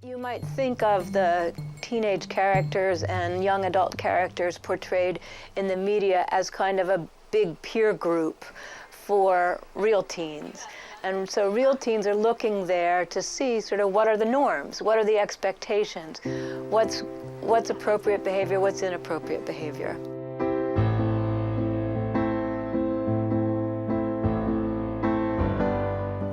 You might think of the teenage characters and young adult characters portrayed in the media as kind of a big peer group for real teens. And so real teens are looking there to see sort of what are the norms, what are the expectations, what's appropriate behavior, what's inappropriate behavior.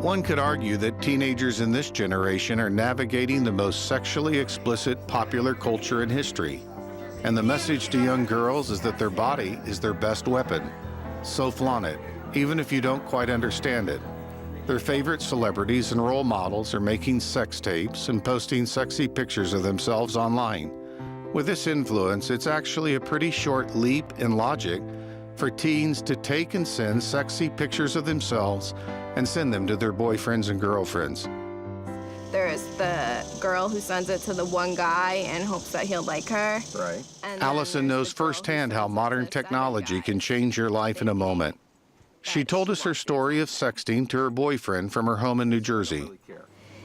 One could argue that teenagers in this generation are navigating the most sexually explicit popular culture in history. And the message to young girls is that their body is their best weapon. So flaunt it, even if you don't quite understand it. Their favorite celebrities and role models are making sex tapes and posting sexy pictures of themselves online. With this influence, it's actually a pretty short leap in logic for teens to take and send sexy pictures of themselves and send them to their boyfriends and girlfriends. There's the girl who sends it to the one guy and hopes that he'll like her. Right. Allison knows firsthand how modern technology can change your life in a moment. She told us her story of sexting to her boyfriend from her home in New Jersey.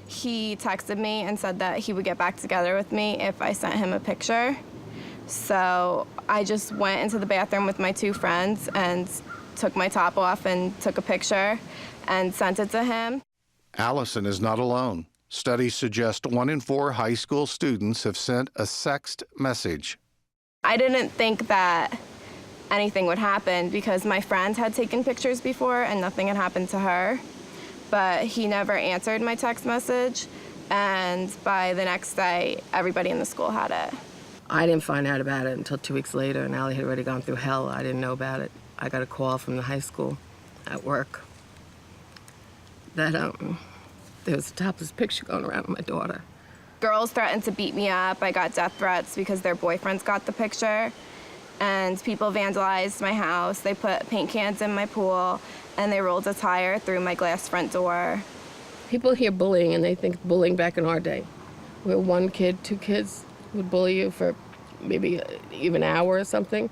He texted me and said that he would get back together with me if I sent him a picture. So I just went into the bathroom with my two friends and took my top off and took a picture and sent it to him. Allison is not alone. Studies suggest 1 in 4 high school students have sent a sext message. I didn't think that anything would happen because my friend had taken pictures before and nothing had happened to her. But he never answered my text message, and by the next day, everybody in the school had it. I didn't find out about it until 2 weeks later, and Allie had already gone through hell. I didn't know about it. I got a call from the high school at work that there was a topless picture going around of my daughter. Girls threatened to beat me up. I got death threats because their boyfriends got the picture. And people vandalized my house. They put paint cans in my pool, and they rolled a tire through my glass front door. People hear bullying, and they think bullying back in our day, where 1 kid, 2 kids would bully you for maybe even an hour or something.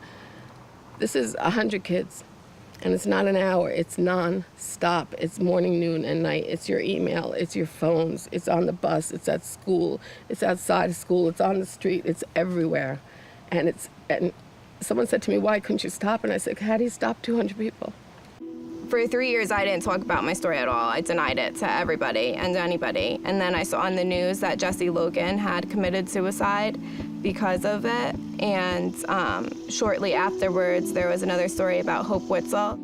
This is 100 kids. And it's not an hour, it's non-stop. It's morning, noon, and night. It's your email, it's your phones, it's on the bus, it's at school, it's outside of school, it's on the street, it's everywhere. And someone said to me, why couldn't you stop? And I said, how do you stop 200 people? For 3 years, I didn't talk about my story at all. I denied it to everybody and anybody. And then I saw on the news that Jesse Logan had committed suicide because of it. And shortly afterwards, there was another story about Hope Witzel.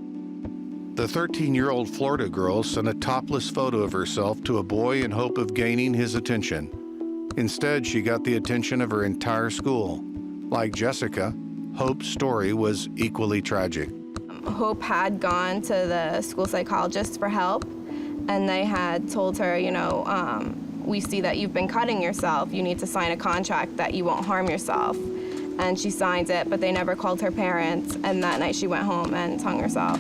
The 13-year-old Florida girl sent a topless photo of herself to a boy in hope of gaining his attention. Instead, she got the attention of her entire school. Like Jessica, Hope's story was equally tragic. Hope had gone to the school psychologist for help, and they had told her, we see that you've been cutting yourself. You need to sign a contract that you won't harm yourself. And she signed it, but they never called her parents, and that night she went home and hung herself.